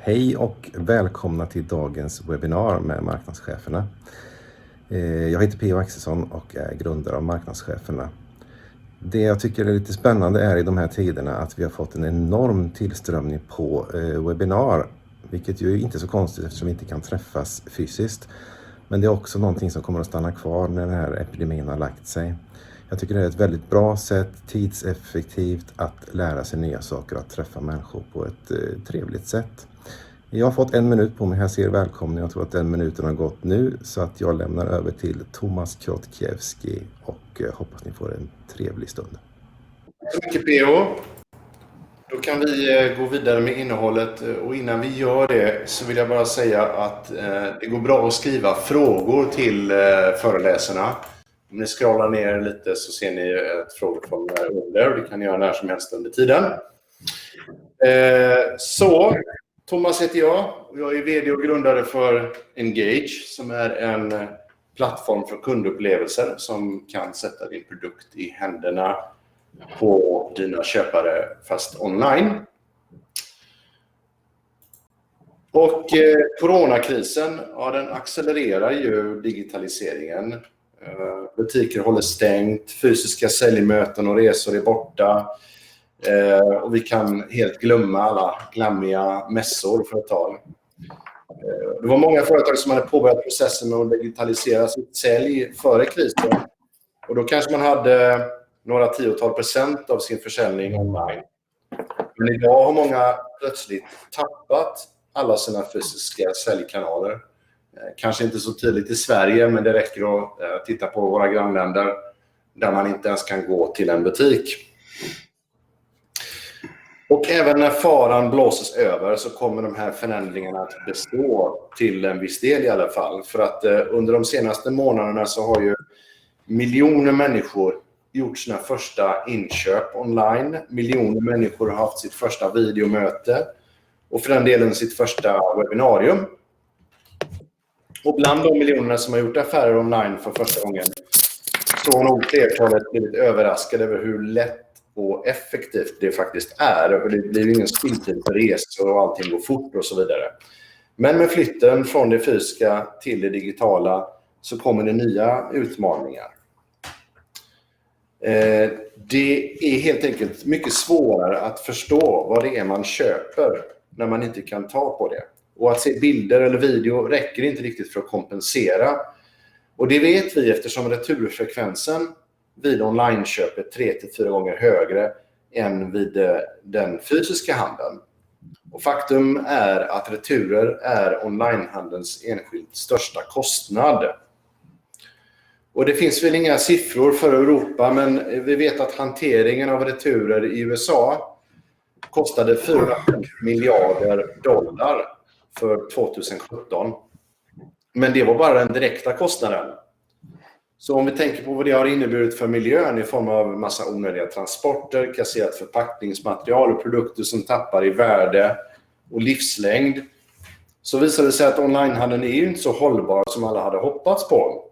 Hej och välkomna till dagens webbinar med marknadscheferna. Jag heter P.O. Axelsson och är grundare av marknadscheferna. Det jag tycker är lite spännande är i de här tiderna att vi har fått en enorm tillströmning på webbinar. Vilket ju inte är så konstigt eftersom vi inte kan träffas fysiskt. Men det är också någonting som kommer att stanna kvar när den här epidemin har lagt sig. Jag tycker det är ett väldigt bra sätt, tidseffektivt att lära sig nya saker och att träffa människor på ett trevligt sätt. Jag har fått 1 minut på mig, jag ser välkommen. Jag tror att den minuten har gått nu så att jag lämnar över till Tomas Krotkiewski och hoppas ni får en trevlig stund. Tack så mycket P.O. Då kan vi gå vidare med innehållet och innan vi gör det så vill jag bara säga att det går bra att skriva frågor till föreläsarna. Om ni scrollar ner lite så ser ni ett frågeformulär under och det kan ni göra när som helst under tiden. Så, Thomas heter jag och jag är vd och grundare för Engage som är en plattform för kundupplevelser som kan sätta din produkt i händerna på dina köpare fast online. Och coronakrisen, ja, den accelererar ju digitaliseringen. Butiker håller stängt, fysiska säljmöten och resor är borta. Och vi kan helt glömma alla glammiga mässor för ett tag. Det var många företag som hade påbörjat processen med att digitalisera sitt sälj före krisen. Och då kanske man hade några 10-tal% av sin försäljning online. Men idag har många plötsligt tappat alla sina fysiska säljkanaler. Kanske inte så tydligt i Sverige, men det räcker att titta på våra grannländer där man inte ens kan gå till en butik. Och även när faran blåses över så kommer de här förändringarna att bestå till en viss del i alla fall. För att under de senaste månaderna så har ju miljoner människor gjort sina första inköp online. Miljoner människor har haft sitt första videomöte och för den delen sitt första webbinarium. Och bland de miljonerna som har gjort affärer online för första gången så har nog flertalet blivit överraskade över hur lätt och effektivt det faktiskt är. Och det blir ingen spilltid för resor och allting går fort och så vidare. Men med flytten från det fysiska till det digitala så kommer det nya utmaningar. Det är helt enkelt mycket svårare att förstå vad det är man köper när man inte kan ta på det. Och att se bilder eller video räcker inte riktigt för att kompensera. Och det vet vi eftersom returfrekvensen vid online-köp är 3-4 gånger högre än vid den fysiska handeln. Och faktum är att returer är onlinehandelns enskilt största kostnad. Och det finns väl inga siffror för Europa, men vi vet att hanteringen av returer i USA kostade $4 miljarder för 2017. Men det var bara den direkta kostnaden. Så om vi tänker på vad det har inneburit för miljön i form av massa onödiga transporter, kasserat förpackningsmaterial och produkter som tappar i värde och livslängd, så visar det sig att onlinehandeln är ju inte så hållbar som alla hade hoppats på.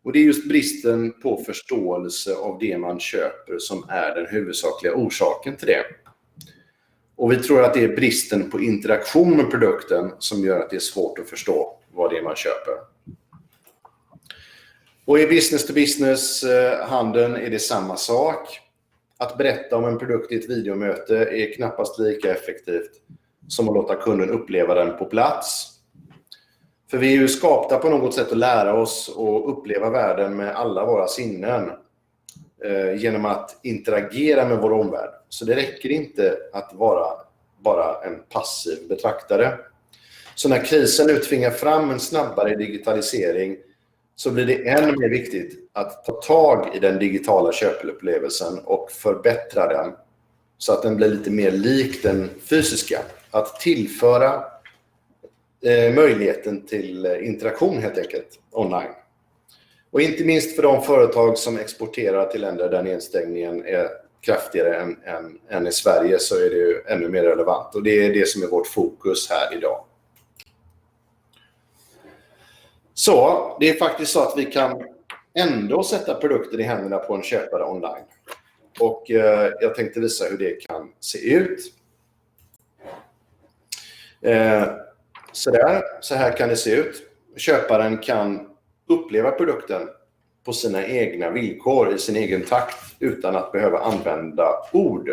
Och det är just bristen på förståelse av det man köper som är den huvudsakliga orsaken till det. Och vi tror att det är bristen på interaktion med produkten som gör att det är svårt att förstå vad det är man köper. Och i business-to-business-handeln är det samma sak. Att berätta om en produkt i ett videomöte är knappast lika effektivt som att låta kunden uppleva den på plats. För vi är ju skapta på något sätt att lära oss och uppleva världen med alla våra sinnen genom att interagera med vår omvärld. Så det räcker inte att vara bara en passiv betraktare. Så när krisen utvingar fram en snabbare digitalisering så blir det ännu mer viktigt att ta tag i den digitala köpupplevelsen och förbättra den så att den blir lite mer lik den fysiska. Att tillföra möjligheten till interaktion helt enkelt online. Och inte minst för de företag som exporterar till länder där nedstängningen är kraftigare än i Sverige så är det ju ännu mer relevant. Och det är det som är vårt fokus här idag. Så det är faktiskt så att vi kan ändå sätta produkter i händerna på en köpare online. Och jag tänkte visa hur det kan se ut. Så här kan det se ut. Köparen kan uppleva produkten på sina egna villkor, i sin egen takt, utan att behöva använda ord.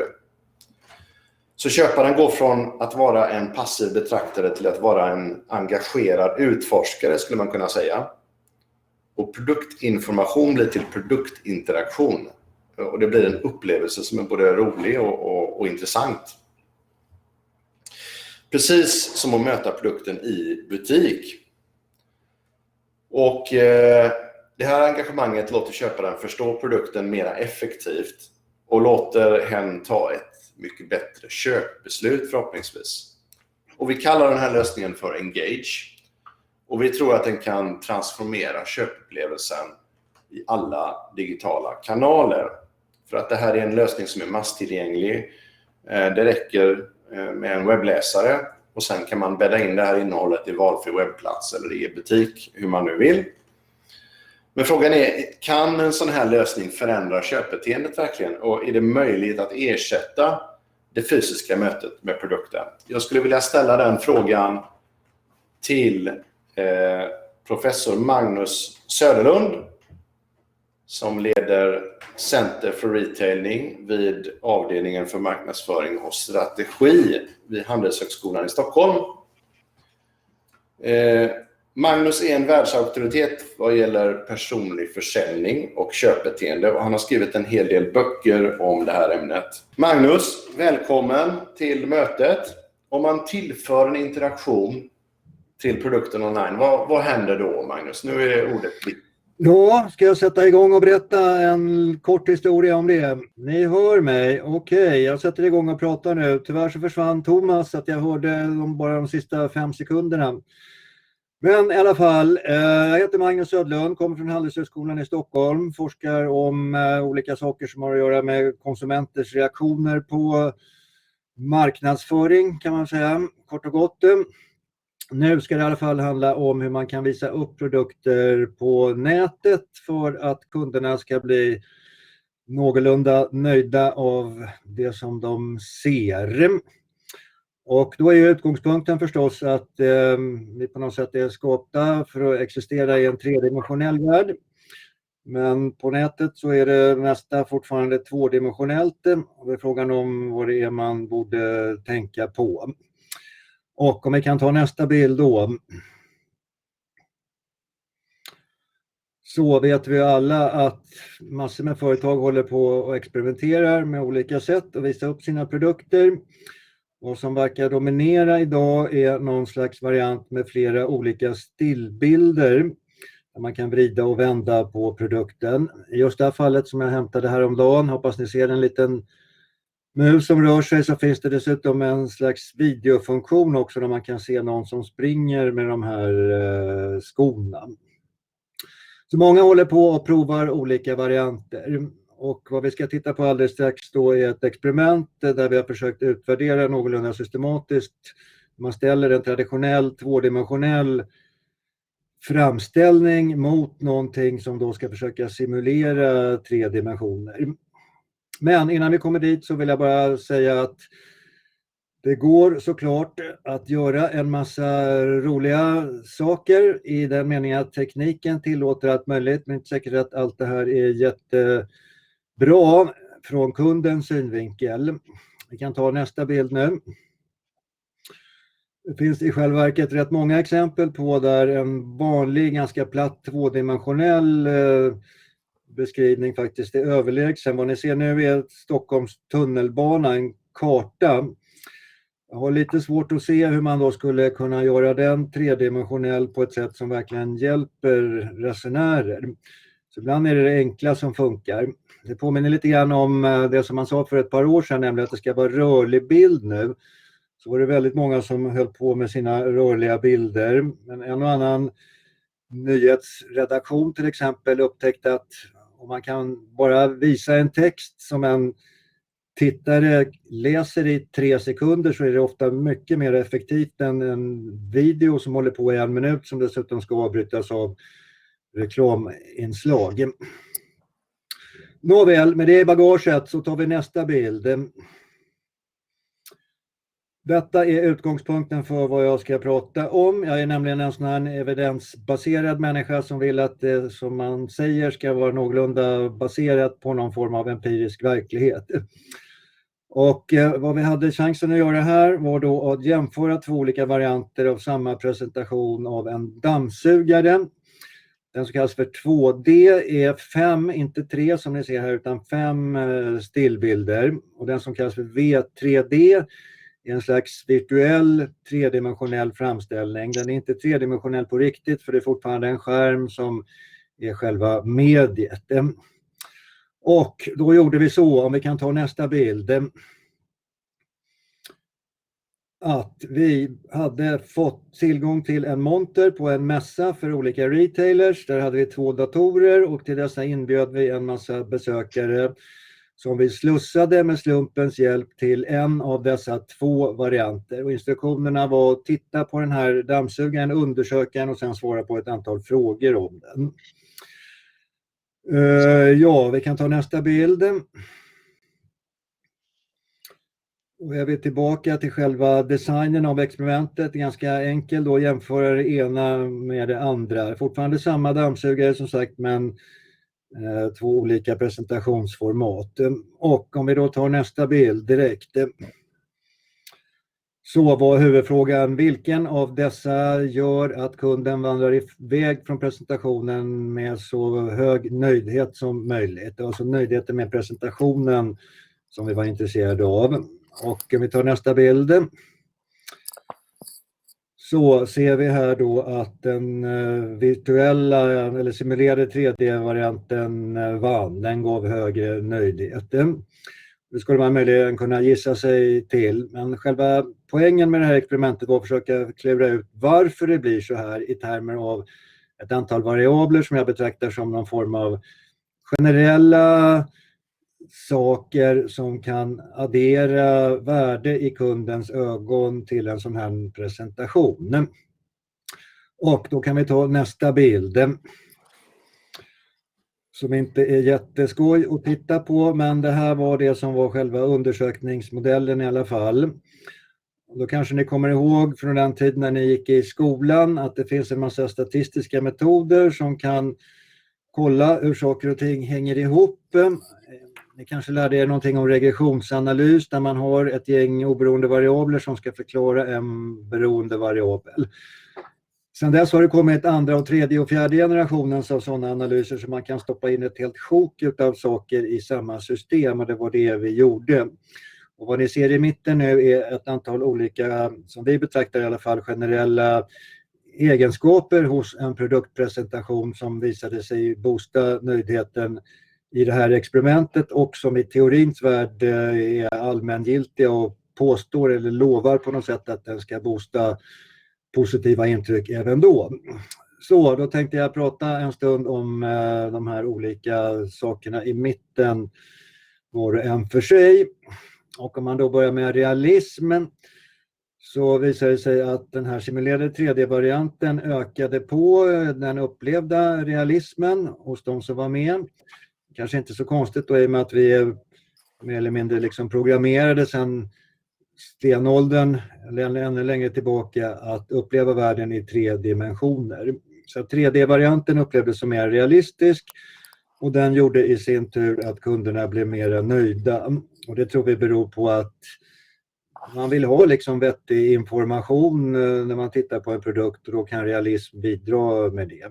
Så köparen går från att vara en passiv betraktare till att vara en engagerad utforskare, skulle man kunna säga. Och produktinformation blir till produktinteraktion. Och det blir en upplevelse som är både rolig och intressant. Precis som att möta produkten i butik. Och det här engagemanget låter köparen förstå produkten mer effektivt och låter hen ta ett mycket bättre köpbeslut förhoppningsvis. Och vi kallar den här lösningen för Engage. Och vi tror att den kan transformera köpupplevelsen i alla digitala kanaler. För att det här är en lösning som är masstillgänglig. Det räcker med en webbläsare och sen kan man bädda in det här innehållet i valfri webbplats eller i butik, hur man nu vill. Men frågan är, kan en sån här lösning förändra köpbeteendet verkligen? Och är det möjligt att ersätta det fysiska mötet med produkten? Jag skulle vilja ställa den frågan till professor Magnus Söderlund, som leder Center for Retailing vid avdelningen för marknadsföring och strategi vid Handelshögskolan i Stockholm. Magnus är en världsauktoritet vad gäller personlig försäljning och köpbeteende, och han har skrivit en hel del böcker om det här ämnet. Magnus, välkommen till mötet. Om man tillför en interaktion till produkten online, vad händer då, Magnus? Nu är ordet fritt. Då ska jag sätta igång och berätta en kort historia om det. Ni hör mig? Okej, jag sätter igång och pratar nu. Tyvärr så försvann Thomas, så att jag hörde bara de sista 5 sekunderna. Men i alla fall, jag heter Magnus Söderlund, kommer från Handelshögskolan i Stockholm. Forskar om olika saker som har att göra med konsumenters reaktioner på marknadsföring, kan man säga, kort och gott. Nu ska det i alla fall handla om hur man kan visa upp produkter på nätet för att kunderna ska bli någorlunda nöjda av det som de ser. Och då är ju utgångspunkten förstås att vi på något sätt är skapta för att existera i en tredimensionell värld. Men på nätet så är det mesta fortfarande tvådimensionellt. Och det är frågan om vad det är man borde tänka på. Och om vi kan ta nästa bild då. Så vet vi alla att massor med företag håller på och experimenterar med olika sätt att visa upp sina produkter. Och som verkar dominera idag är någon slags variant med flera olika stillbilder. Där man kan vrida och vända på produkten. I just det här fallet som jag hämtade häromdagen, hoppas ni ser en liten mus som rör sig, så finns det dessutom en slags videofunktion också där man kan se någon som springer med de här skorna. Så många håller på och provar olika varianter. Och vad vi ska titta på alldeles strax då är ett experiment där vi har försökt utvärdera någorlunda systematiskt. Man ställer en traditionell tvådimensionell framställning mot någonting som då ska försöka simulera 3 dimensioner. Men innan vi kommer dit så vill jag bara säga att det går såklart att göra en massa roliga saker i den meningen att tekniken tillåter allt möjligt, men inte säkert att allt det här är jättebra från kundens synvinkel. Vi kan ta nästa bild nu. Det finns i själva verket rätt många exempel på där en vanlig, ganska platt tvådimensionell beskrivning faktiskt är överlägsen. Vad ni ser nu är Stockholms tunnelbana, en karta. Jag har lite svårt att se hur man då skulle kunna göra den tredimensionell på ett sätt som verkligen hjälper resenärer. Så ibland är det enkla som funkar. Det påminner lite grann om det som man sa för ett par år sedan, nämligen att det ska vara rörlig bild nu. Så var det väldigt många som höll på med sina rörliga bilder. Men en och annan nyhetsredaktion till exempel upptäckte att om man kan bara visa en text som en tittare läser i 3 sekunder så är det ofta mycket mer effektivt än en video som håller på i 1 minut som dessutom ska avbrytas av reklaminslag. Nåväl, med det i bagaget så tar vi nästa bild. Detta är utgångspunkten för vad jag ska prata om. Jag är nämligen en sån här evidensbaserad människa som vill att det som man säger ska vara någorlunda baserat på någon form av empirisk verklighet. Och vad vi hade chansen att göra här var då att jämföra två olika varianter av samma presentation av en dammsugare. Den som kallas för 2D är 5, inte 3 som ni ser här, utan 5 stillbilder. Och den som kallas för V3D är en slags virtuell tredimensionell framställning. Den är inte tredimensionell på riktigt, för det är fortfarande en skärm som är själva mediet. Och då gjorde vi så, om vi kan ta nästa bild, att vi hade fått tillgång till en monter på en mässa för olika retailers. Där hade vi 2 datorer och till dessa inbjöd vi en massa besökare som vi slussade med slumpens hjälp till en av dessa 2 varianter. Och instruktionerna var att titta på den här dammsugaren, undersöka den och sen svara på ett antal frågor om den. Ja, vi kan ta nästa bild. Och jag vill tillbaka till själva designen av experimentet. Ganska enkel då, jämföra det ena med det andra. Fortfarande samma dammsugare som sagt, men 2 olika presentationsformat. Och om vi då tar nästa bild direkt. Så var huvudfrågan, vilken av dessa gör att kunden vandrar iväg från presentationen med så hög nöjdhet som möjligt? Alltså nöjdheten med presentationen som vi var intresserade av. Och om vi tar nästa bild. Så ser vi här då att den virtuella eller simulerade 3D-varianten vann. Den gav högre nöjdhet. Det skulle man möjligen kunna gissa sig till. Men själva poängen med det här experimentet var att försöka klura ut varför det blir så här i termer av ett antal variabler som jag betraktar som någon form av generella saker som kan addera värde i kundens ögon till en sån här presentation. Och då kan vi ta nästa bild. Som inte är jätteskoj att titta på, men det här var det som var själva undersökningsmodellen i alla fall. Då kanske ni kommer ihåg från den tiden när ni gick i skolan att det finns en massa statistiska metoder som kan kolla hur saker och ting hänger ihop. Ni kanske lärde er någonting om regressionsanalys där man har ett gäng oberoende variabler som ska förklara en beroende variabel. Sen dess har det kommit andra och tredje och fjärde generationens av sådana analyser som man kan stoppa in ett helt sjok av saker i samma system, och det var det vi gjorde. Och vad ni ser i mitten nu är ett antal olika, som vi betraktar i alla fall, generella egenskaper hos en produktpresentation som visade sig boosta nöjdheten i det här experimentet och som i teorins värld är allmängiltiga och påstår eller lovar på något sätt att den ska boosta positiva intryck även då. Så då tänkte jag prata en stund om de här olika sakerna i mitten var och en för sig. Och om man då börjar med realismen så visar det sig att den här simulerade 3D-varianten ökade på den upplevda realismen hos de som var med. Kanske inte så konstigt då i och med att vi är mer eller mindre liksom programmerade sedan stenåldern eller ännu längre tillbaka att uppleva världen i 3 dimensioner. Så 3D-varianten upplevdes som mer realistisk och den gjorde i sin tur att kunderna blev mer nöjda. Och det tror vi beror på att man vill ha liksom vettig information när man tittar på en produkt och då kan realism bidra med det.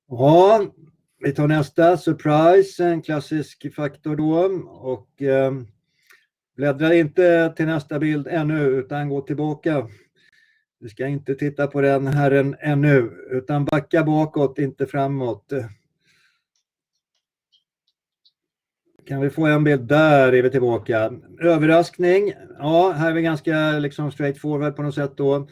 Ja, vi tar nästa, surprise, en klassisk faktor då och bläddra inte till nästa bild ännu utan gå tillbaka. Vi ska inte titta på den här ännu utan backa bakåt, inte framåt. Kan vi få en bild? Där är vi tillbaka. Överraskning. Ja, här är vi ganska liksom straightforward på något sätt då.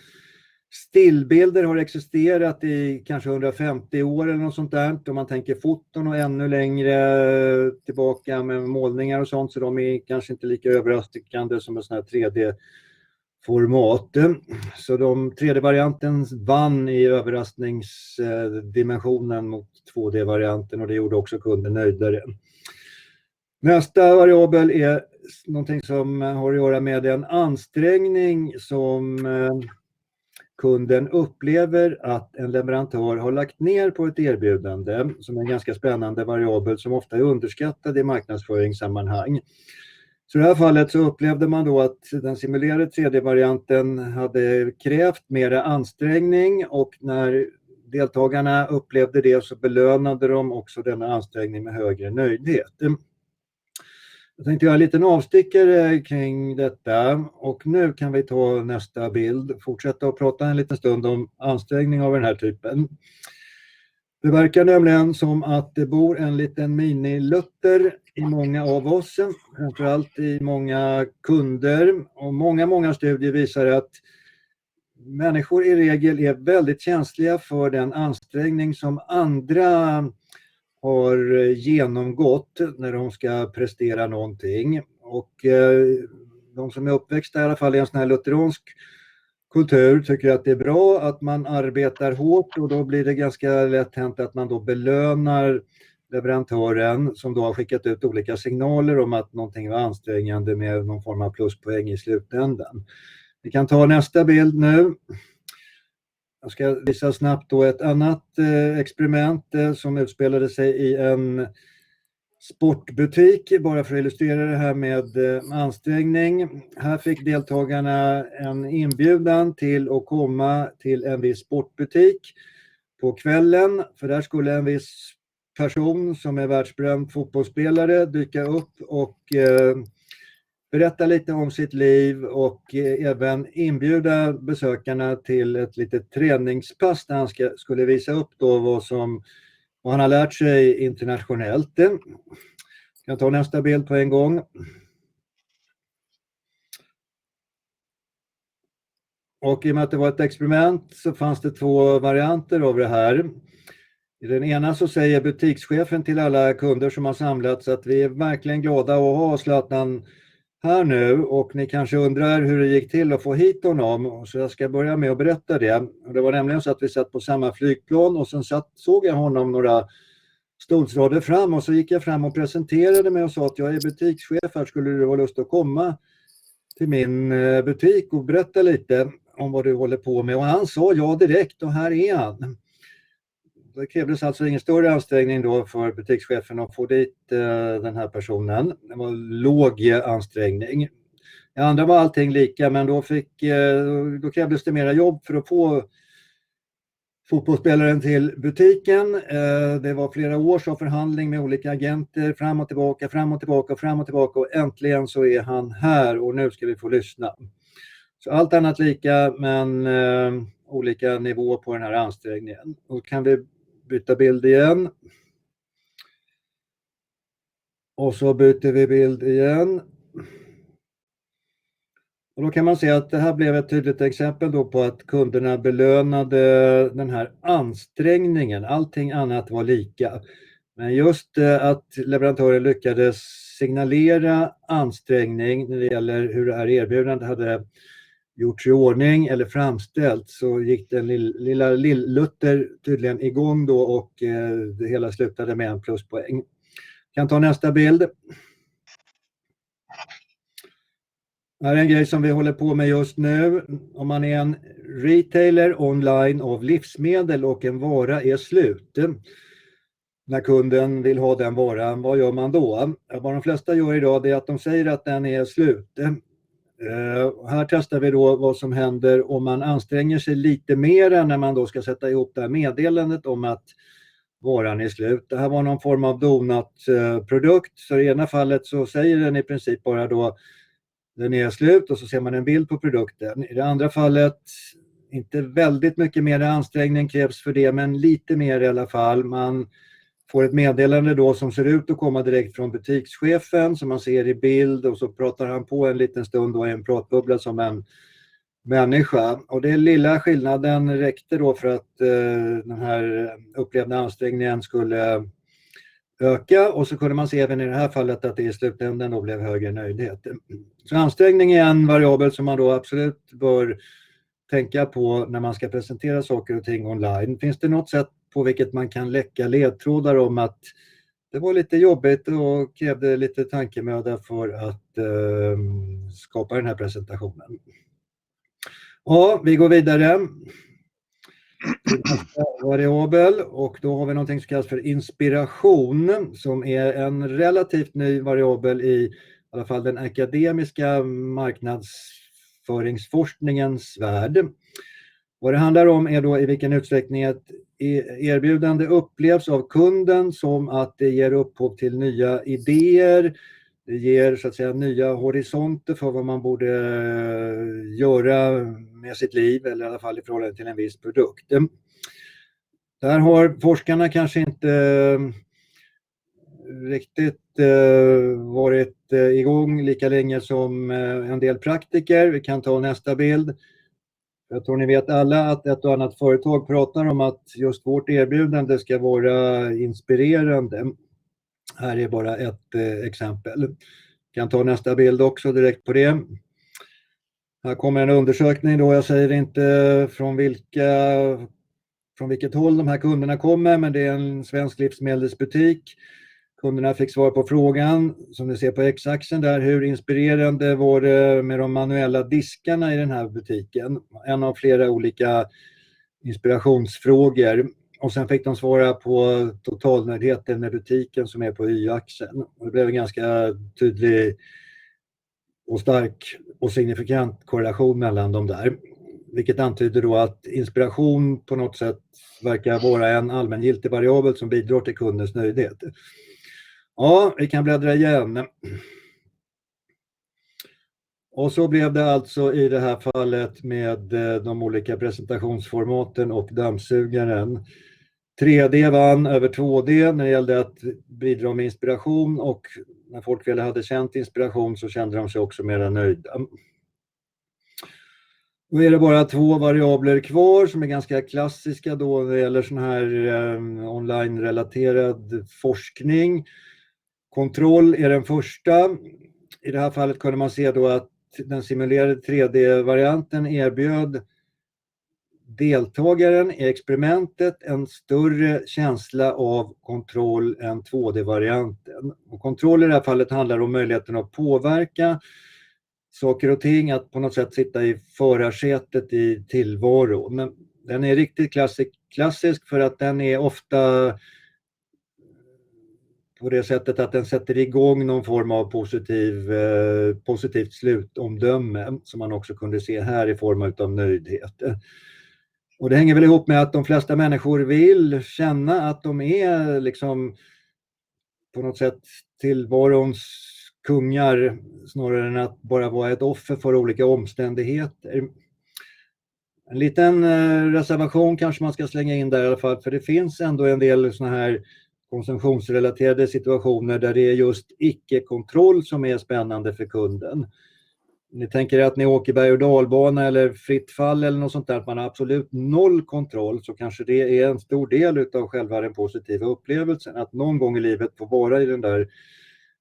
Stillbilder har existerat i kanske 150 år eller något sånt där. Om man tänker foton och ännu längre tillbaka med målningar och sånt, så de är kanske inte lika överraskande som en sån här 3D-format. Så de 3D-varianten vann i överraskningsdimensionen mot 2D-varianten och det gjorde också kunden nöjdare. Nästa variabel är någonting som har att göra med en ansträngning som kunden upplever att en leverantör har lagt ner på ett erbjudande, som är en ganska spännande variabel som ofta är underskattad i marknadsföringssammanhang. Så i det här fallet så upplevde man då att den simulerade 3D-varianten hade krävt mer ansträngning, och när deltagarna upplevde det så belönade de också denna ansträngning med högre nöjdhet. Jag tänkte göra en liten avstickare kring detta, och nu kan vi ta nästa bild. Fortsätta att prata en liten stund om ansträngning av den här typen. Det verkar nämligen som att det bor en liten minilutter i många av oss, framförallt i många kunder. Och många studier visar att människor i regel är väldigt känsliga för den ansträngning som andra har genomgått när de ska prestera någonting. Och de som är uppväxta i alla fall i en sån här lutheransk kultur tycker att det är bra att man arbetar hårt, och då blir det ganska lätt hänt att man då belönar leverantören som då har skickat ut olika signaler om att någonting var ansträngande med någon form av pluspoäng i slutändan. Vi kan ta nästa bild nu. Jag ska visa snabbt då ett annat experiment som utspelade sig i en sportbutik, bara för att illustrera det här med ansträngning. Här fick deltagarna en inbjudan till att komma till en viss sportbutik på kvällen, för där skulle en viss person som är världsberömd fotbollsspelare dyka upp och berätta lite om sitt liv, och även inbjuda besökarna till ett litet träningspass där han skulle visa upp då vad han har lärt sig internationellt. Jag kan ta nästa bild på en gång. Och i och med att det var ett experiment så fanns det två varianter av det här. I den ena så säger butikschefen till alla kunder som har samlats att vi är verkligen glada att ha Zlatan här nu, och ni kanske undrar hur det gick till att få hit honom, så jag ska börja med att berätta det. Och det var nämligen så att vi satt på samma flygplan, och sen såg jag honom några stolsrader fram, och så gick jag fram och presenterade mig och sa att jag är butikschef, här skulle du ha lust att komma till min butik och berätta lite om vad du håller på med. Och han sa ja direkt, och här är han. Det krävdes alltså ingen större ansträngning då för butikschefen att få dit den här personen. Det var låg ansträngning. I andra var allting lika, men då krävdes det mera jobb för att få fotbollsspelaren till butiken. Det var flera års av förhandling med olika agenter, fram och tillbaka, och äntligen så är han här, och nu ska vi få lyssna. Så allt annat lika, men olika nivå på den här ansträngningen. Och kan vi byta bild igen. Och så byter vi bild igen. Och då kan man se att det här blev ett tydligt exempel då på att kunderna belönade den här ansträngningen. Allting annat var lika. Men just att leverantören lyckades signalera ansträngning när det gäller hur det här erbjudandet hade gjorts i ordning eller framställt, så gick den lilla Lutter tydligen igång då, och det hela slutade med en pluspoäng. Kan ta nästa bild. Här är en grej som vi håller på med just nu. Om man är en retailer online av livsmedel och en vara är slut, när kunden vill ha den varan, vad gör man då? Vad de flesta gör idag är att de säger att den är slut. Här testar vi då vad som händer om man anstränger sig lite mer när man då ska sätta ihop det här meddelandet om att varan är slut. Det här var någon form av donutprodukt, så i ena fallet så säger den i princip bara då den är slut, och så ser man en bild på produkten. I det andra fallet inte väldigt mycket mer ansträngning krävs för det, men lite mer i alla fall. Man får ett meddelande då som ser ut att komma direkt från butikschefen som man ser i bild, och så pratar han på en liten stund och en pratbubbla som en människa. Och den lilla skillnaden räckte då för att den här upplevda ansträngningen skulle öka, och så kunde man se även i det här fallet att det i slutändan då blev högre nöjdhet. Så ansträngning är en variabel som man då absolut bör tänka på när man ska presentera saker och ting online. Finns det något sätt på vilket man kan läcka ledtrådar om att det var lite jobbigt och krävde lite tankemöda för att skapa den här presentationen. Ja, vi går vidare till nästa variabel och då har vi någonting som kallas för inspiration, som är en relativt ny variabel i alla fall den akademiska marknadsföringsforskningens värld. Vad det handlar om är då i vilken utsträckning ett erbjudande upplevs av kunden som att det ger upphov till nya idéer. Det ger så att säga nya horisonter för vad man borde göra med sitt liv, eller i alla fall i förhållande till en viss produkt. Där har forskarna kanske inte riktigt varit igång lika länge som en del praktiker. Vi kan ta nästa bild. Jag tror ni vet alla att ett och annat företag pratar om att just vårt erbjudande ska vara inspirerande. Här är bara ett exempel. Vi kan ta nästa bild också direkt på det. Här kommer en undersökning då. Jag säger inte från vilket håll de här kunderna kommer, men det är en svensk livsmedelsbutik. Kunderna fick svar på frågan, som ni ser på x-axeln där, hur inspirerande var det med de manuella diskarna i den här butiken? En av flera olika inspirationsfrågor. Och sen fick de svara på totalnöjdheten med butiken som är på y-axeln. Det blev en ganska tydlig och stark och signifikant korrelation mellan dem där. Vilket antyder då att inspiration på något sätt verkar vara en allmängiltig variabel som bidrar till kundens nöjdhet. Ja, vi kan bläddra igen. Och så blev det alltså i det här fallet med de olika presentationsformaten och dammsugaren. 3D vann över 2D när det gällde att bidra med inspiration, och när folk väl hade känt inspiration så kände de sig också mer nöjda. Då är det bara 2 variabler kvar som är ganska klassiska då när det gäller sån här online-relaterad forskning. Kontroll är den första. I det här fallet kunde man se då att den simulerade 3D-varianten erbjöd deltagaren i experimentet en större känsla av kontroll än 2D-varianten. Och kontroll i det här fallet handlar om möjligheten att påverka saker och ting, att på något sätt sitta i förarsätet i tillvaron. Den är riktigt klassisk för att den är ofta på det sättet att den sätter igång någon form av positivt slutomdöme som man också kunde se här i form av nöjdhet. Och det hänger väl ihop med att de flesta människor vill känna att de är liksom på något sätt tillvarons kungar snarare än att bara vara ett offer för olika omständigheter. En liten reservation kanske man ska slänga in där i alla fall, för det finns ändå en del såna här konsumtionsrelaterade situationer där det är just icke-kontroll som är spännande för kunden. Ni tänker att ni åker berg- och dalbana eller fritt fall eller något sånt där, att man har absolut noll kontroll, så kanske det är en stor del av själva den positiva upplevelsen att någon gång i livet få vara i den där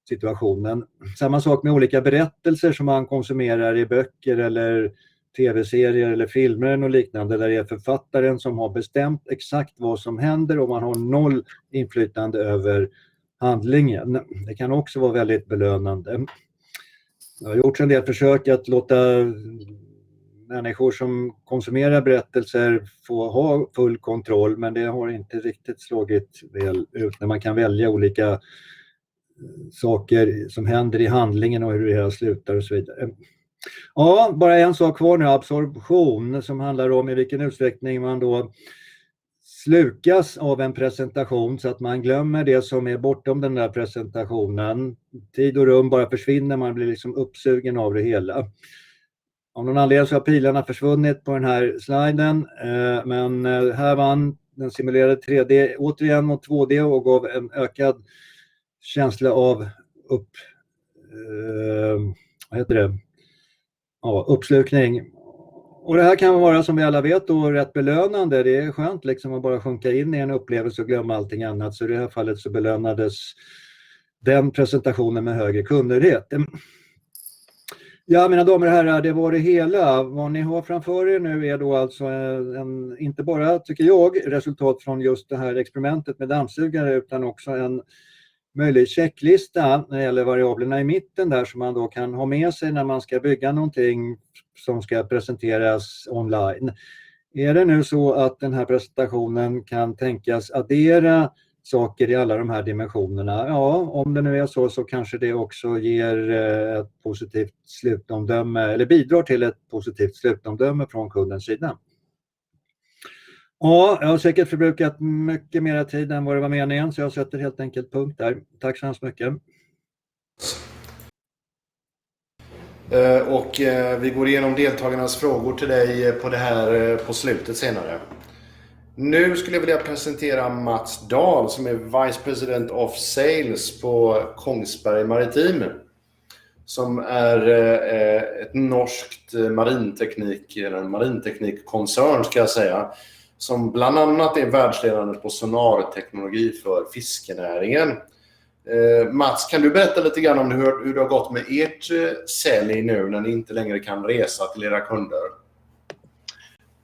situationen. Samma sak med olika berättelser som man konsumerar i böcker eller tv-serier eller filmer och liknande, där det är författaren som har bestämt exakt vad som händer och man har noll inflytande över handlingen. Det kan också vara väldigt belönande. Det har gjorts en del försök att låta människor som konsumerar berättelser få ha full kontroll, men det har inte riktigt slagit väl ut när man kan välja olika saker som händer i handlingen och hur det här slutar och så vidare. Ja, bara en sak kvar nu, absorption, som handlar om i vilken utsträckning man då slukas av en presentation så att man glömmer det som är bortom den där presentationen. Tid och rum bara försvinner, man blir liksom uppsugen av det hela. Av någon anledning så har pilarna försvunnit på den här sliden, men här vann den simulerade 3D återigen mot 2D och gav en ökad känsla av uppslukning. Och det här kan vara, som vi alla vet, då rätt belönande. Det är skönt liksom att bara sjunka in i en upplevelse och glömma allting annat. Så i det här fallet så belönades den presentationen med högre kundnöjdhet. Ja, mina damer och herrar, det var det hela. Vad ni har framför er nu är då alltså inte bara, tycker jag, resultat från just det här experimentet med dammsugare, utan också en möjlig checklista när det gäller variablerna i mitten där som man då kan ha med sig när man ska bygga någonting som ska presenteras online. Är det nu så att den här presentationen kan tänkas addera saker i alla de här dimensionerna? Ja, om det nu är så kanske det också ger ett positivt slutomdöme eller bidrar till ett positivt slutomdöme från kundens sida. Ja, jag har säkert förbrukat mycket mer tid än vad det var meningen, så jag sätter helt enkelt punkt där. Tack så hemskt mycket. Och vi går igenom deltagarnas frågor till dig på det här på slutet senare. Nu skulle jag vilja presentera Mats Dahl som är Vice President of Sales på Kongsberg Maritim. Som är ett norskt marinteknikkoncern ska jag säga. Som bland annat är världsledande på sonarteknologi för fiskenäringen. Mats, kan du berätta lite grann om hur det har gått med ert sälj nu när ni inte längre kan resa till era kunder?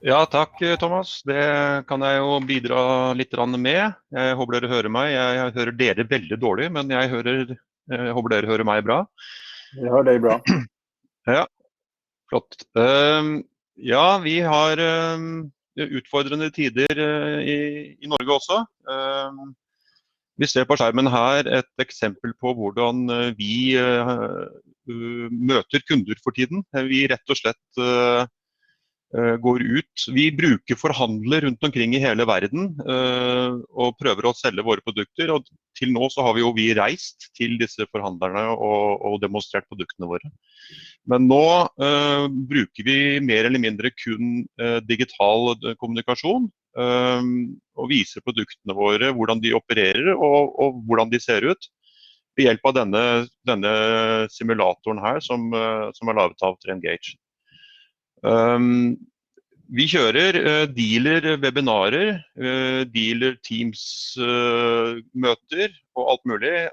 Ja, tack Thomas. Det kan jag ju bidra lite grann med. Jag hoppas dere hører mig. Jag hör dere väldigt dåligt, men jag hoppas dere hører mig bra. Jag hör dig bra. Ja, flott. Ja, vi har utfordrende tider i Norge også. Vi ser på skjermen her et eksempel på hvordan vi møter kunder for tiden. Vi rett og slett går ut. Vi bruker forhandler rundt omkring i hele verden og prøver å selge våre produkter. Og til nå så har vi reist til disse forhandlerne og demonstrert produktene våre. Men nå bruker vi mer eller mindre kun digital kommunikasjon og viser produktene våre, hvordan de opererer og hvordan de ser ut. Ved hjelp av denne simulatoren her som laget av Trendgage. Vi kjører dealer-webinarer, dealer-teams-møter og alt mulig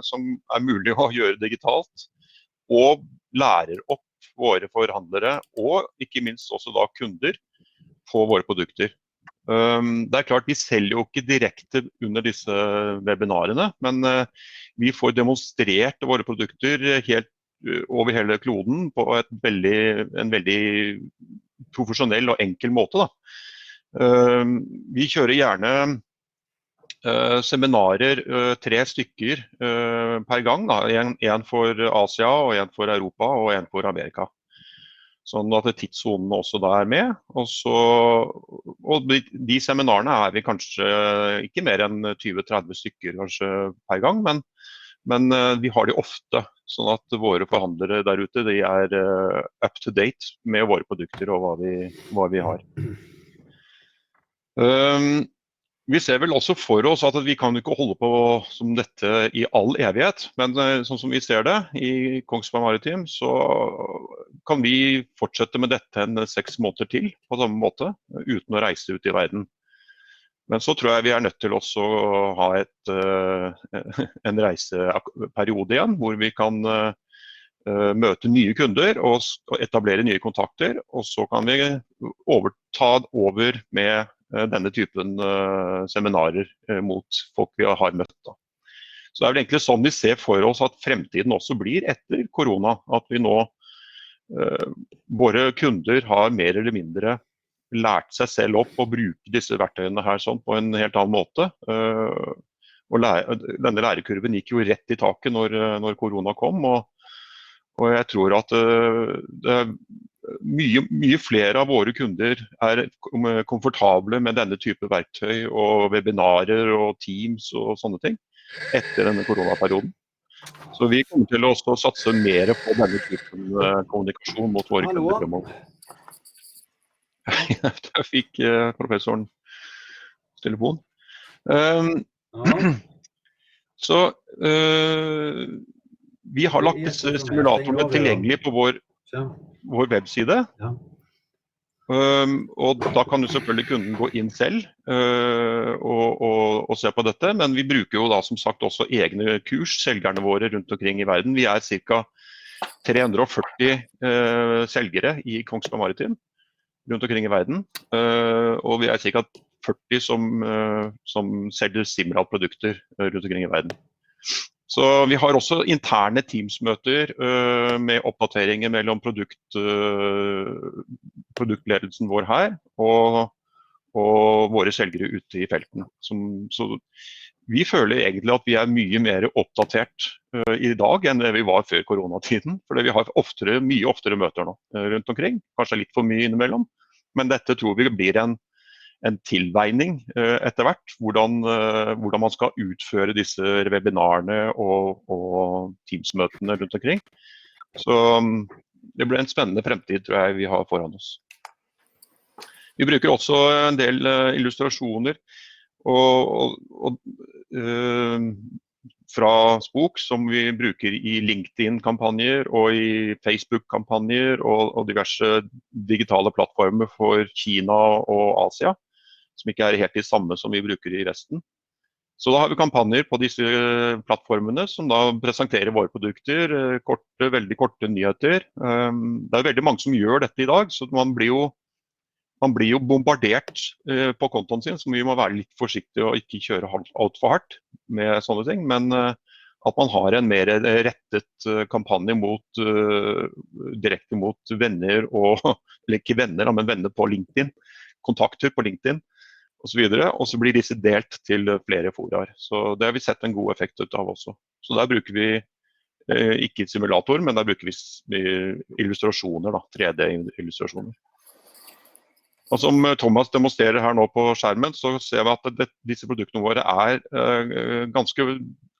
som mulig å gjøre digitalt, og lærer opp våre forhandlere og ikke minst også da kunder på våre produkter. Det klart vi selger jo ikke direkte under disse webinarene, men vi får demonstrert våre produkter helt over hele kloden på en veldig profesjonell og enkel måte. Vi kjører gjerne seminarer, 3 stykker per gang. En for Asia, og en for Europa, og en for Amerika. Sånn at tidssonene også da med. Og de seminarene vi kanskje ikke mer enn 20-30 stykker kanskje per gang, men vi har de ofte, sånn at våre forhandlere der ute, de up to date med våre produkter og hva vi har. Vi ser vel også for oss at vi kan ikke holde på som dette i all evighet, men sånn som vi ser det i Kongsberg Maritim, så kan vi fortsette med dette en 6 måneder til på samme måte, uten å reise ut i verden. Men så tror jeg vi nødt til også å ha en reiseperiode igjen, hvor vi kan møte nye kunder og etablere nye kontakter, og så kan vi ta over med denne typen seminarer mot folk vi har møtt. Så det vel egentlig sånn vi ser for oss at fremtiden også blir etter korona, at vi nå, våre kunder har mer eller mindre lært seg selv opp og bruke disse verktøyene her sånn på en helt annen måte. Og denne lærekurven gikk jo rett i taket når korona kom, og jeg tror at mye flere av våre kunder komfortable med denne type verktøy og webinarer og Teams og sånne ting etter denne koronaperioden. Så vi kommer til å også satse mer på denne typen kommunikasjon mot våre kunder fremover. Jeg fikk professoren telefon. Så vi har lagt disse simulatorene tilgjengelig på vår webside. Og da kan jo selvfølgelig kunden gå inn selv og se på dette, men vi bruker jo da som sagt også egne kurs, selgerne våre rundt omkring i verden. Vi ca. 340 selgere i Kongsberg Maritim rundt omkring i verden, og vi ca. 40 som selger Simrad-produkter rundt omkring i verden. Så vi har också interne Teams-møter med oppdateringer mellom produktledelsen vår her og våre selgere ute i felten. Så vi føler egentlig at vi er mye mer oppdatert i dag enn det vi var før koronatiden. For vi har mye oftere møter nå rundt omkring, kanskje litt for mye innimellom. Men dette tror vi blir en tilveining etter hvert, hvordan man skal utføre disse webinarene og Teams-møtene rundt omkring. Så det blir en spennende fremtid, tror jeg vi har foran oss. Vi bruker også en del illustrasjoner fra Spoke som vi bruker i LinkedIn-kampanjer og i Facebook-kampanjer og diverse digitale plattformer for Kina og Asia, som ikke er helt de samme som vi bruker i resten. Så da har vi kampanjer på disse plattformene som da presenterer våre produkter, veldig korte nyheter. Det er veldig mange som gjør dette i dag, så man blir jo bombardert på kontoen sin, så vi må være litt forsiktige og ikke kjøre alt for hardt med sånne ting. Men at man har en mer rettet kampanje direkte mot venner, eller ikke venner, men venner på LinkedIn, kontakter på LinkedIn og så videre. Og så blir disse delt til flere foraer. Så det har vi sett en god effekt ut av også. Så der bruker vi ikke simulator, men der bruker vi illustrasjoner, 3D-illustrasjoner. Og som Thomas demonstrerer her nå på skjermen, så ser vi at disse produktene våre er ganske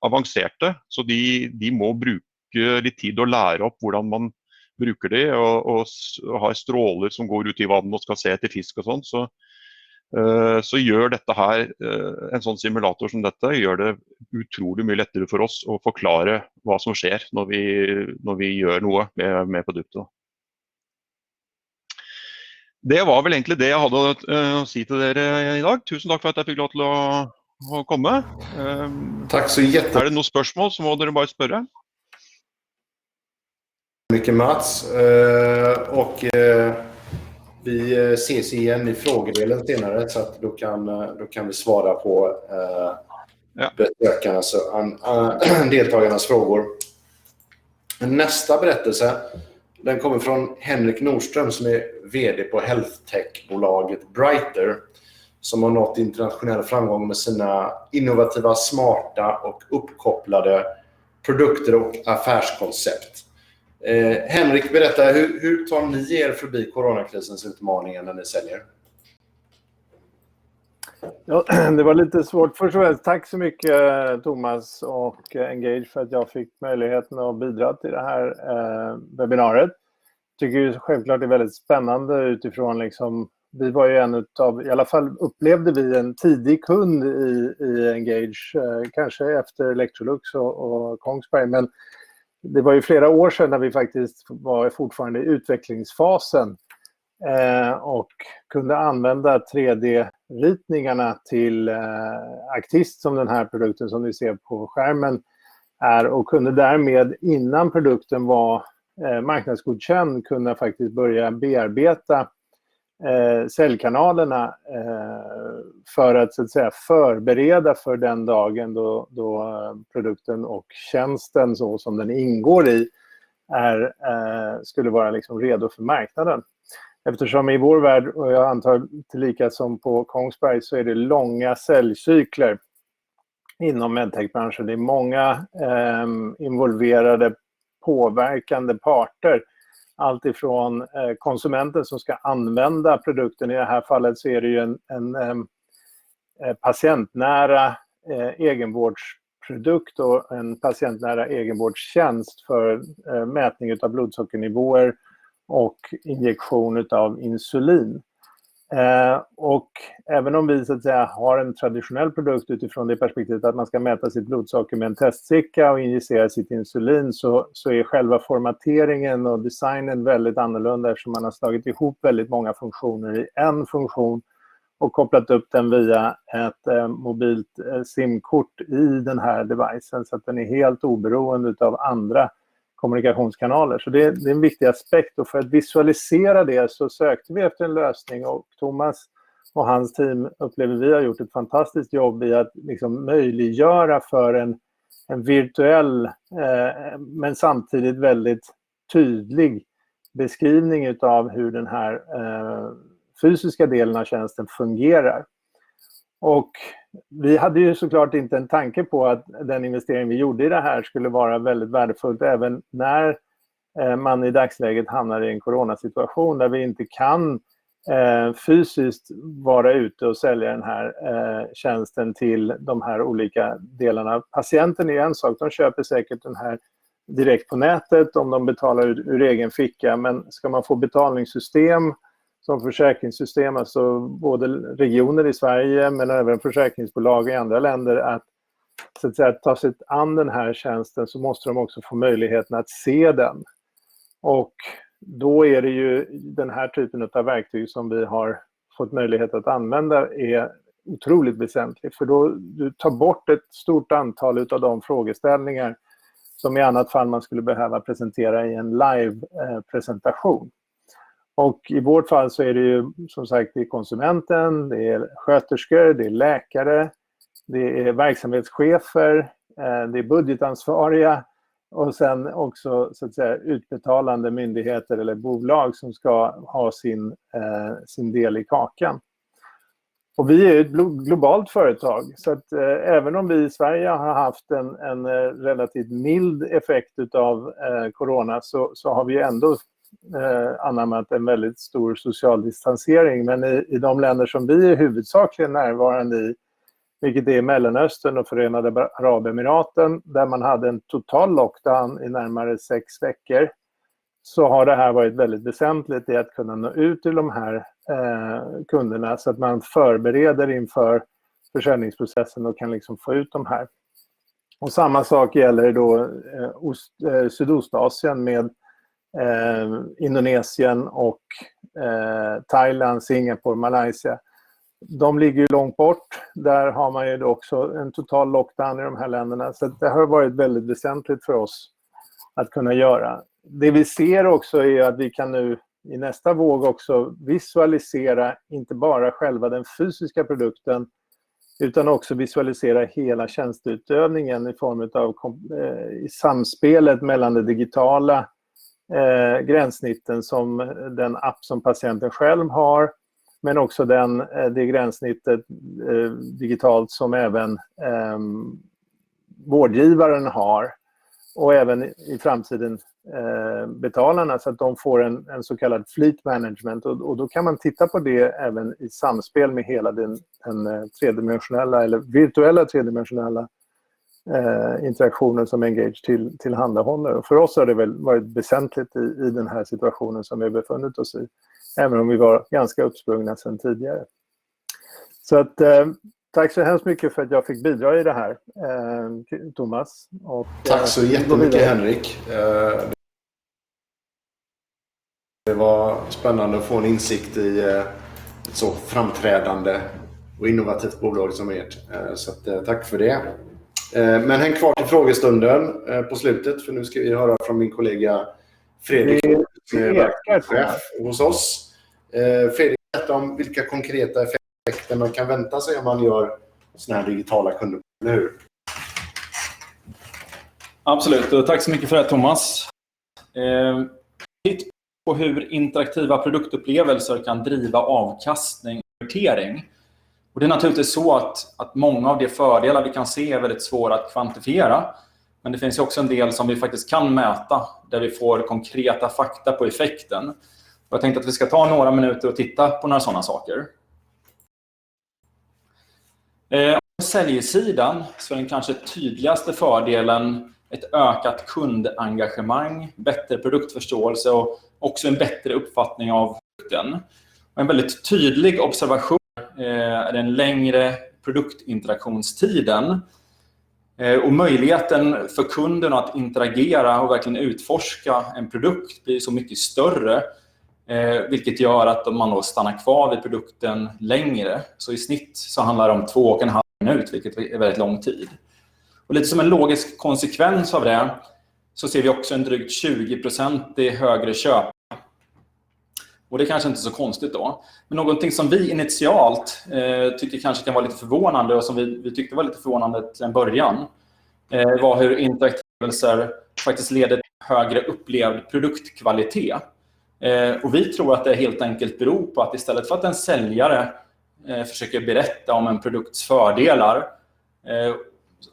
avanserte, så de må bruke litt tid å lære opp hvordan man bruker de, og har stråler som går ut i vann og skal se etter fisk og sånn, så gjør dette her, en sånn simulator som dette, gjør det utrolig mye lettere for oss å forklare hva som skjer når vi gjør noe med produktet. Det var vel egentlig det jeg hadde å si til dere i dag. Tusen takk for at jeg fikk lov til å komme. Tack så jättemycket. Er det noen spørsmål så må dere bare spørre. Mycket Mats. Och vi ses igen i frågedelen senare så att då kan vi svara på besökarnas och deltagarnas frågor. Nästa berättelse, den kommer från Henrik Nordström som är vd på health-tech-bolaget Brighter som har nått internationell framgång med sina innovativa, smarta och uppkopplade produkter och affärskoncept. Henrik, berätta, hur tar ni er förbi coronakrisens utmaningar när ni säljer? Ja, det var lite svårt. Först och främst, tack så mycket Thomas och Engage för att jag fick möjligheten att bidra till det här webbinariet. Jag tycker ju självklart det är väldigt spännande utifrån liksom, vi var ju en utav, i alla fall upplevde vi en tidig kund i Engage, kanske efter Electrolux och Kongsberg, men det var ju flera år sedan när vi faktiskt var fortfarande i utvecklingsfasen och kunde använda 3D-ritningarna till Actist som den här produkten som ni ser på skärmen är och kunde därmed innan produkten var marknadsgodkänd kunna faktiskt börja bearbeta säljkanalerna för att så att säga förbereda för den dagen då produkten och tjänsten så som den ingår i skulle vara liksom redo för marknaden. Eftersom i vår värld, och jag antar tillika som på Kongsberg, så är det långa säljcykler inom medtech-branschen. Det är många involverade påverkande parter. Allt ifrån konsumenten som ska använda produkten, i det här fallet så är det ju en patientnära egenvårdsprodukt och en patientnära egenvårdstjänst för mätning av blodsockernivåer och injektion av insulin. Och även om vi så att säga har en traditionell produkt utifrån det perspektivet att man ska mäta sitt blodsocker med en teststicka och injicera sitt insulin så är själva formateringen och designen väldigt annorlunda eftersom man har slagit ihop väldigt många funktioner i en funktion och kopplat upp den via ett mobilt SIM-kort i den här devicen så att den är helt oberoende av andra kommunikationskanaler. Så det är en viktig aspekt och för att visualisera det så sökte vi efter en lösning och Thomas och hans team upplever vi har gjort ett fantastiskt jobb i att liksom möjliggöra för en en virtuell men samtidigt väldigt tydlig beskrivning av hur den här fysiska delen av tjänsten fungerar. Och vi hade ju såklart inte en tanke på att den investering vi gjorde i det här skulle vara väldigt värdefullt även när man i dagsläget hamnar i en coronasituation där vi inte kan fysiskt vara ute och sälja den här tjänsten till de här olika delarna. Patienten är en sak, de köper säkert den här direkt på nätet om de betalar ur egen ficka, men ska man få betalningssystem som försäkringssystem, alltså både regioner i Sverige men även försäkringsbolag i andra länder att så att säga ta sig an den här tjänsten, så måste de också få möjligheten att se den. Och då är det ju den här typen av verktyg som vi har fått möjlighet att använda är otroligt väsentligt, för då du tar bort ett stort antal av de frågeställningar som i annat fall man skulle behöva presentera i en live-presentation. Och i vårt fall så är det ju som sagt det är konsumenten, det är sköterskor, det är läkare, det är verksamhetschefer, det är budgetansvariga och sen också så att säga utbetalande myndigheter eller bolag som ska ha sin del i kakan. Och vi är ett globalt företag, så att även om vi i Sverige har haft en relativt mild effekt av corona så har vi ändå anammat en väldigt stor social distansering. Men i de länder som vi är huvudsakligen närvarande i, vilket är Mellanöstern och Förenade Arabemiraten, där man hade en total lockdown i närmare 6 veckor, så har det här varit väldigt väsentligt i att kunna nå ut till de här kunderna så att man förbereder inför försäljningsprocessen och kan liksom få ut de här. Och samma sak gäller då Sydostasien med Indonesien och Thailand, Singapore, Malaysia. De ligger ju långt bort. Där har man ju också en total lockdown i de här länderna. Så det har varit väldigt väsentligt för oss att kunna göra. Det vi ser också är att vi kan nu i nästa våg också visualisera inte bara själva den fysiska produkten utan också visualisera hela tjänsteutövningen i form av i samspelet mellan det digitala gränssnitten som den app som patienten själv har, men också det gränssnittet digitalt som även vårdgivaren har och även i framtiden betalarna, så att de får en så kallad fleet management, och då kan man titta på det även i samspel med hela den tredimensionella eller virtuella tredimensionella interaktionen som Engage tillhandahåller. Och för oss har det väl varit väsentligt i den här situationen som vi befunnit oss i, även om vi var ganska uppsprungna sedan tidigare. Så att tack så hemskt mycket för att jag fick bidra i det här, Thomas. Och, tack så jättemycket, Henrik. Det var spännande att få en insikt i ett så framträdande och innovativt bolag som ert. Så att, tack för det. Men häng kvar till frågestunden på slutet, för nu ska vi höra från min kollega Fredrik, som är chef hos oss. Fredrik, berätta om vilka konkreta effekter man kan vänta sig om man gör såna här digitala kunder, eller hur? Absolut, och tack så mycket för det, Thomas. Titt på hur interaktiva produktupplevelser kan driva avkastning och konvertering. Och det är naturligtvis så att många av de fördelar vi kan se är väldigt svåra att kvantifiera. Men det finns ju också en del som vi faktiskt kan mäta, där vi får konkreta fakta på effekten. Och jag tänkte att vi ska ta några minuter och titta på några sådana saker. På säljsidan så är den kanske tydligaste fördelen ett ökat kundengagemang, bättre produktförståelse och också en bättre uppfattning av produkten. Och en väldigt tydlig observation är den längre produktinteraktionstiden. Och möjligheten för kunden att interagera och verkligen utforska en produkt blir så mycket större, vilket gör att man då stannar kvar vid produkten längre. Så i snitt så handlar det om 2,5 minuter, vilket är väldigt lång tid. Och lite som en logisk konsekvens av det så ser vi också en drygt 20% högre köp. Och det kanske inte är så konstigt då. Men någonting som vi initialt tycker kanske kan vara lite förvånande och som vi tyckte var lite förvånande till en början var hur interaktivupplevelser faktiskt leder till högre upplevd produktkvalitet. Och vi tror att det helt enkelt beror på att istället för att en säljare försöker berätta om en produkts fördelar,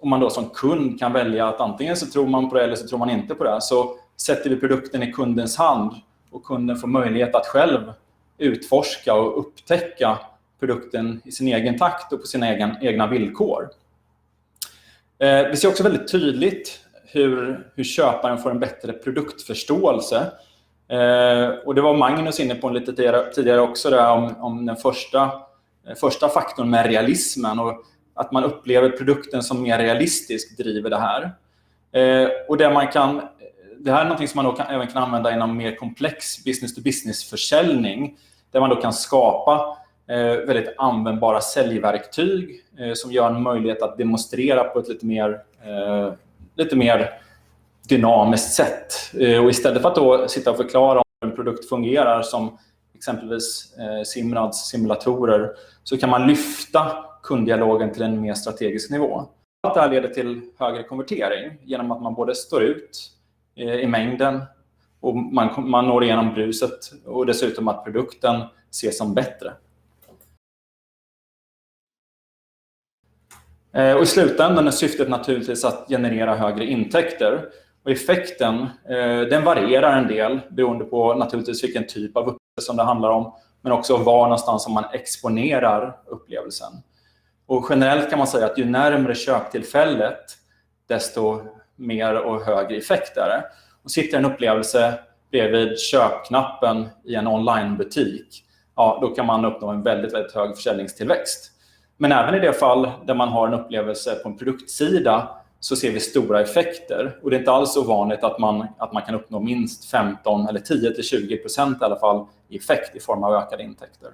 om man då som kund kan välja att antingen så tror man på det eller så tror man inte på det, så sätter vi produkten i kundens hand och kunden får möjlighet att själv utforska och upptäcka produkten i sin egen takt och på sina egna villkor. Vi ser också väldigt tydligt hur köparen får en bättre produktförståelse. Och det var Magnus inne på lite tidigare också där om den första faktorn med realismen, och att man upplever produkten som mer realistisk driver det här. Och det här är något som man då även kan använda inom mer komplex business-to-business-försäljning, där man då kan skapa väldigt användbara säljverktyg som gör en möjlighet att demonstrera på ett lite mer dynamiskt sätt. Och istället för att då sitta och förklara om en produkt fungerar, som exempelvis Simrads simulatorer, så kan man lyfta kunddialogen till en mer strategisk nivå. Allt det här leder till högre konvertering genom att man både står ut i mängden och man når igenom bruset, och dessutom att produkten ses som bättre. Och i slutändan är syftet naturligtvis att generera högre intäkter. Och effekten den varierar en del beroende på naturligtvis vilken typ av upplevelse som det handlar om, men också var någonstans som man exponerar upplevelsen. Och generellt kan man säga att ju närmare köptillfället, desto mer och högre effekt är det. Och sitter en upplevelse bredvid köpknappen i en onlinebutik, ja, då kan man uppnå en väldigt, väldigt hög försäljningstillväxt. Men även i det fall där man har en upplevelse på en produktsida, så ser vi stora effekter. Och det är inte alls så vanligt att man kan uppnå minst 15 eller 10-20% i alla fall i effekt i form av ökade intäkter.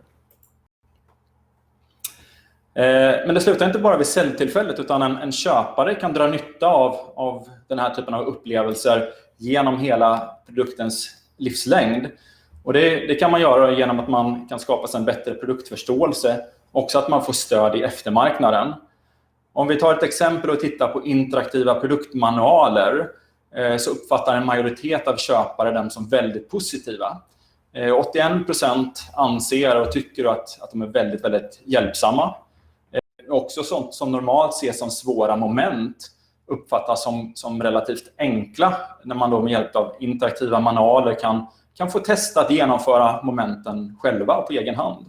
Men det slutar inte bara vid säljtillfället, utan en köpare kan dra nytta av den här typen av upplevelser genom hela produktens livslängd. Och det kan man göra genom att man kan skapa sig en bättre produktförståelse, också att man får stöd i eftermarknaden. Om vi tar ett exempel och tittar på interaktiva produktmanualer, så uppfattar en majoritet av köpare dem som väldigt positiva. 81% anser och tycker att de är väldigt, väldigt hjälpsamma. Också sånt som normalt ses som svåra moment uppfattas som relativt enkla, när man då med hjälp av interaktiva manualer kan få testa att genomföra momenten själva på egen hand.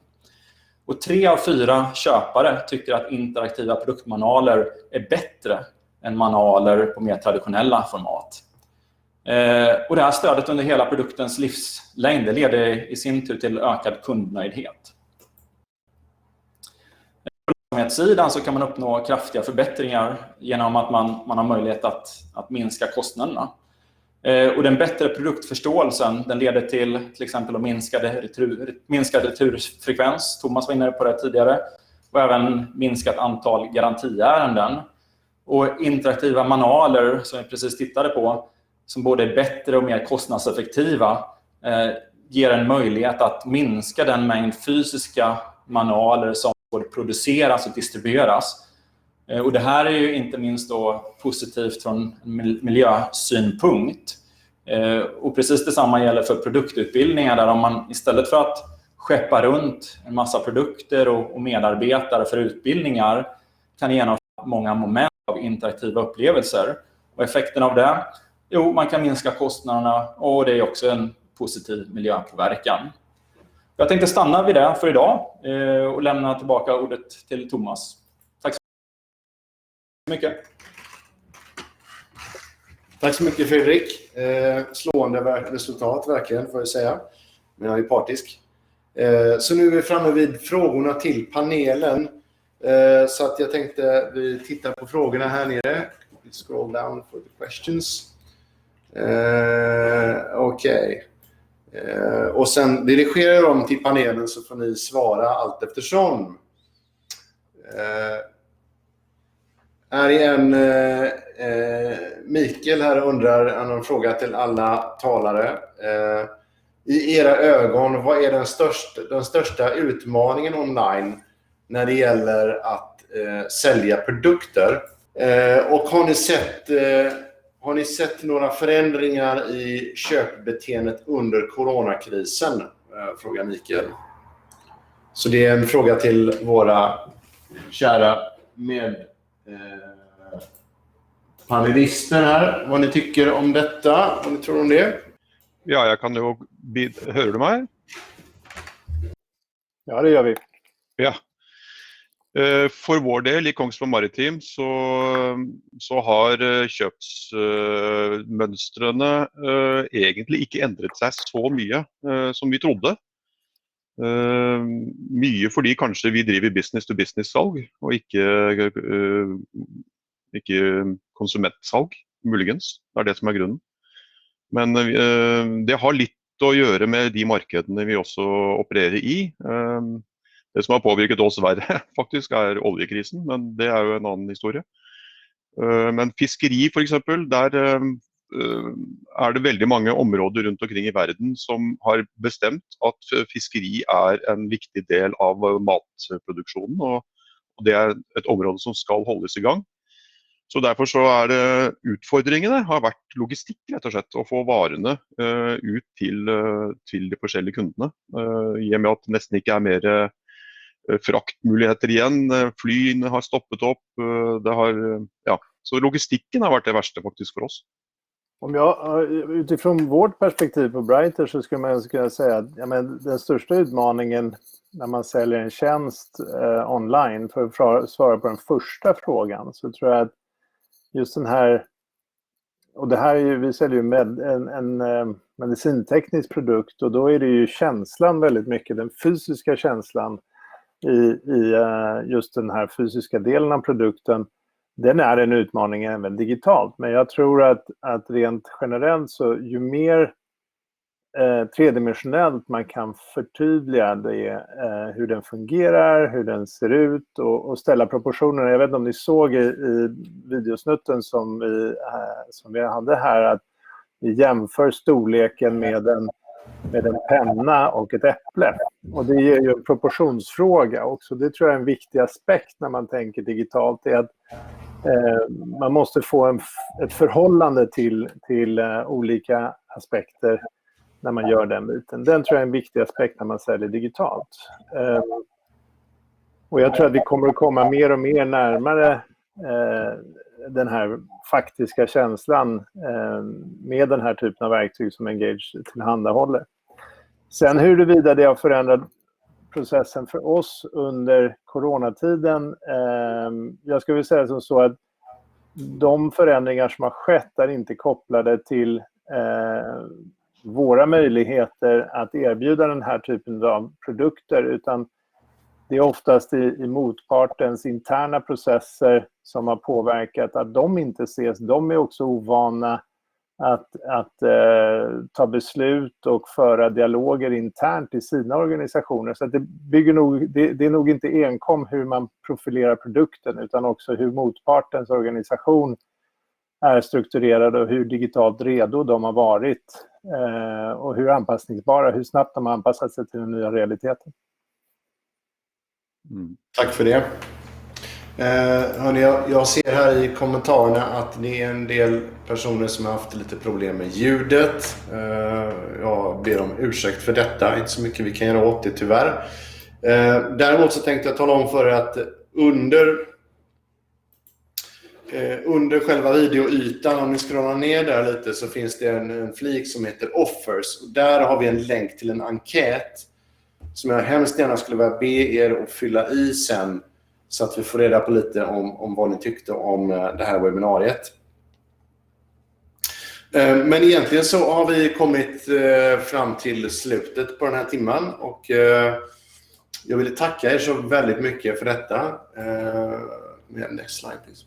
Och 3 av 4 köpare tycker att interaktiva produktmanualer är bättre än manualer på mer traditionella format. Och det här stödet under hela produktens livslängd leder i sin tur till ökad kundnöjdhet. På lönsamhetssidan så kan man uppnå kraftiga förbättringar genom att man har möjlighet att minska kostnaderna. Och den bättre produktförståelsen, den leder till exempel minskad returfrekvens. Thomas var inne på det tidigare. Och även minskat antal garantiärenden. Och interaktiva manualer som vi precis tittade på, som både är bättre och mer kostnadseffektiva, ger en möjlighet att minska den mängd fysiska manualer som både produceras och distribueras. Och det här är ju inte minst då positivt från miljösynpunkt. Och precis detsamma gäller för produktutbildningar, där om man istället för att skeppa runt en massa produkter och medarbetare för utbildningar kan genomföra många moment av interaktiva upplevelser. Och effekten av det? Jo, man kan minska kostnaderna, och det är också en positiv miljöpåverkan. Jag tänkte stanna vid det för idag och lämna tillbaka ordet till Thomas. Tack så mycket. Tack så mycket, Fredrik. Slående resultat verkligen, får jag säga. Men jag är partisk. Så nu är vi framme vid frågorna till panelen. Så att jag tänkte vi tittar på frågorna här nere. Vi scroll down for the questions. Okej. Och sen dirigerar jag dem till panelen, så får ni svara allt eftersom. Här är en Mikael här undrar en fråga till alla talare. I era ögon, vad är den största utmaningen online när det gäller att sälja produkter? Och har ni sett några förändringar i köpbeteendet under coronakrisen? Frågar Mikael. Så det är en fråga till våra kära panelister här. Vad ni tycker om detta? Vad ni tror om det? Ja, jag kan ju... Hör du mig? Ja, det gör vi. Ja. For vår del i Kongsberg Maritim så har kjøpsmønstrene egentlig ikke endret seg så mye som vi trodde. Mye fordi kanskje vi driver business-to-business-salg og ikke konsumentsalg, muligens. Det er det som er grunnen. Men det har litt å gjøre med de markedene vi også opererer i. Det som har påvirket oss verre faktisk er oljekrisen, men det er jo en annen historie. Men fiskeri for eksempel, der er det veldig mange områder rundt omkring i verden som har bestemt at fiskeri er en viktig del av matproduksjonen, og det er et område som skal holdes i gang. Så derfor så det utfordringene har vært logistikk rett og slett, å få varene ut til de forskjellige kundene. I og med at det nesten ikke mer fraktmuligheter igjen, flyene har stoppet opp, så logistikken har vært det verste faktisk för oss. Om utifrån vårt perspektiv på Brighter så skulle man kunna säga att den största utmaningen när man säljer en tjänst online, för att svara på den första frågan, så tror jag att just den här, och det här är ju, vi säljer ju en medicinteknisk produkt, och då är det ju känslan väldigt mycket, den fysiska känslan i just den här fysiska delen av produkten, den är en utmaning även digitalt. Men jag tror att rent generellt så ju mer tredimensionellt man kan förtydliga det, hur den fungerar, hur den ser ut och ställa proportionerna. Jag vet inte om ni såg i videosnutten som vi hade här, att vi jämför storleken med en penna och ett äpple. Och det ger ju en proportionsfråga också. Det tror jag är en viktig aspekt när man tänker digitalt, är att man måste få ett förhållande till olika aspekter när man gör den biten. Den tror jag är en viktig aspekt när man säljer digitalt. Och jag tror att vi kommer att komma mer och mer närmare den här faktiska känslan med den här typen av verktyg som Engage tillhandahåller. Sen huruvida det har förändrat processen för oss under coronatiden, jag skulle vilja säga som så att de förändringar som har skett är inte kopplade till våra möjligheter att erbjuda den här typen av produkter, utan det är oftast i motpartens interna processer som har påverkat att de inte ses. De är också ovana att ta beslut och föra dialoger internt i sina organisationer. Så att det är nog inte enkom hur man profilerar produkten, utan också hur motpartens organisation är strukturerad och hur digitalt redo de har varit och hur anpassningsbara, hur snabbt de har anpassat sig till den nya realiteten. Tack för det. Hörrni, jag ser här i kommentarerna att det är en del personer som har haft lite problem med ljudet. Jag ber om ursäkt för detta. Inte så mycket vi kan göra åt det tyvärr. Däremot så tänkte jag tala om för er att under själva videoytan, om ni scrollar ner där lite, så finns det en flik som heter Offers. Och där har vi en länk till en enkät som jag hemskt gärna skulle vilja be er att fylla i sen, så att vi får reda på lite om vad ni tyckte om det här webbinariet. Men egentligen så har vi kommit fram till slutet på den här timman, och jag vill tacka er så väldigt mycket för detta. Next slide please.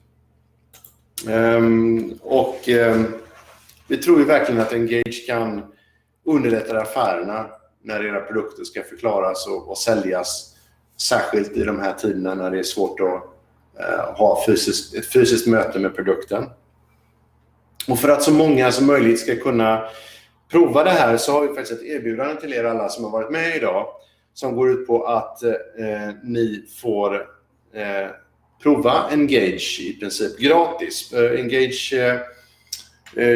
Vi tror ju verkligen att Engage kan underlätta affärerna när era produkter ska förklaras och säljas, särskilt i de här tiderna när det är svårt att ha ett fysiskt möte med produkten. Och för att så många som möjligt ska kunna prova det här, så har vi faktiskt ett erbjudande till er alla som har varit med idag, som går ut på att ni får prova Engage i princip gratis. Engage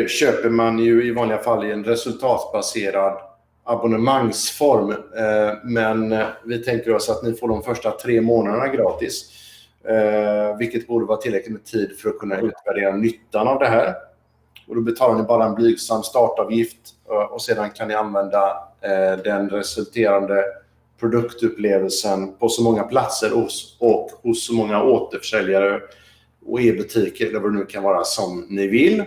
köper man ju i vanliga fall i en resultatbaserad abonnemangsform. Men vi tänker oss att ni får de första 3 månaderna gratis. Vilket borde vara tillräckligt med tid för att kunna utvärdera nyttan av det här. Och då betalar ni bara en blygsam startavgift och sedan kan ni använda den resulterande produktupplevelsen på så många platser och hos så många återförsäljare och e-butiker eller vad det nu kan vara som ni vill.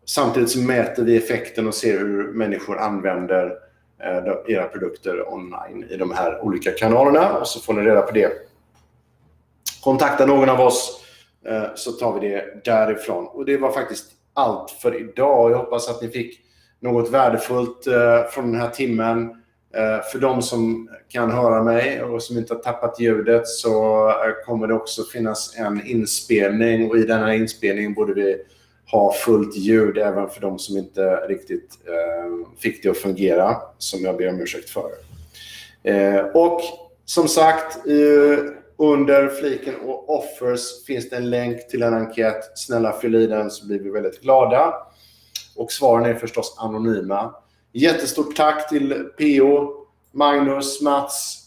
Samtidigt så mäter vi effekten och ser hur människor använder era produkter online i de här olika kanalerna, och så får ni reda på det. Kontakta någon av oss så tar vi det därifrån. Och det var faktiskt allt för idag. Jag hoppas att ni fick något värdefullt från den här timmen. För de som kan höra mig och som inte har tappat ljudet så kommer det också finnas en inspelning, och i den här inspelningen borde vi ha fullt ljud även för de som inte riktigt fick det att fungera, som jag ber om ursäkt för. Och som sagt, under fliken och offers finns det en länk till en enkät. Snälla fyll i den så blir vi väldigt glada. Och svaren är förstås anonyma. Jättestort tack till P.O., Magnus, Mats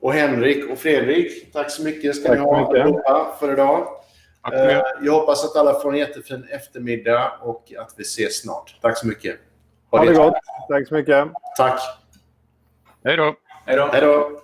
och Henrik och Fredrik. Tack så mycket ska ni ha för idag. Jag hoppas att alla får en jättefin eftermiddag och att vi ses snart. Tack så mycket. Ha det gott. Tack så mycket. Tack. Hej då. Hej då. Hej då.